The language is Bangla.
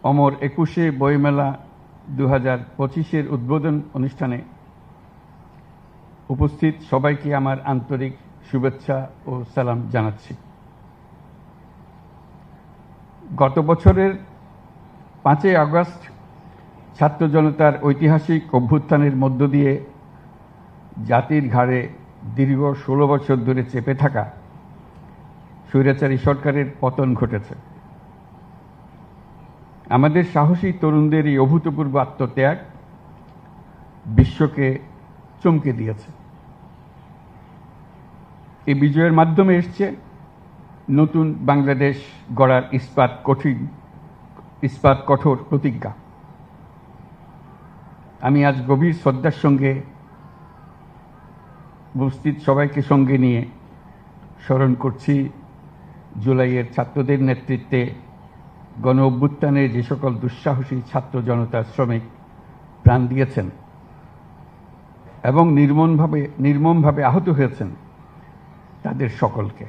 অমর ২১শে বইমেলা ২০২৫-এর উদ্বোধন অনুষ্ঠানে উপস্থিত সবাইকে আমার আন্তরিক শুভেচ্ছা ও সালাম জানাচ্ছি। গত বছরের ৫ই আগস্ট ছাত্র জনতার ঐতিহাসিক অভ্যুত্থানের মধ্য দিয়ে জাতির ঘাড়ে দীর্ঘ ১৬ বছর ধরে চেপে থাকা স্বৈরাচারী সরকারের পতন ঘটেছে। আমাদের সাহসী তরুণদের এই অভূতপূর্ব আত্মত্যাগ বিশ্বকে চমকে দিয়েছে। এই বিজয়ের মাধ্যমে এসছে নতুন বাংলাদেশ গড়ার ইস্পাত কঠোর প্রতিজ্ঞা। আমি আজ গভীর শ্রদ্ধার সঙ্গে উপস্থিত সবাইকে সঙ্গে নিয়ে স্মরণ করছি জুলাইয়ের ছাত্রদের নেতৃত্বে গণ অভ্যুত্থানে যে সকল দুঃসাহসী ছাত্র জনতা শ্রমিক প্রাণ দিয়েছেন এবং নির্মমভাবে আহত হয়েছেন তাদের সকলকে।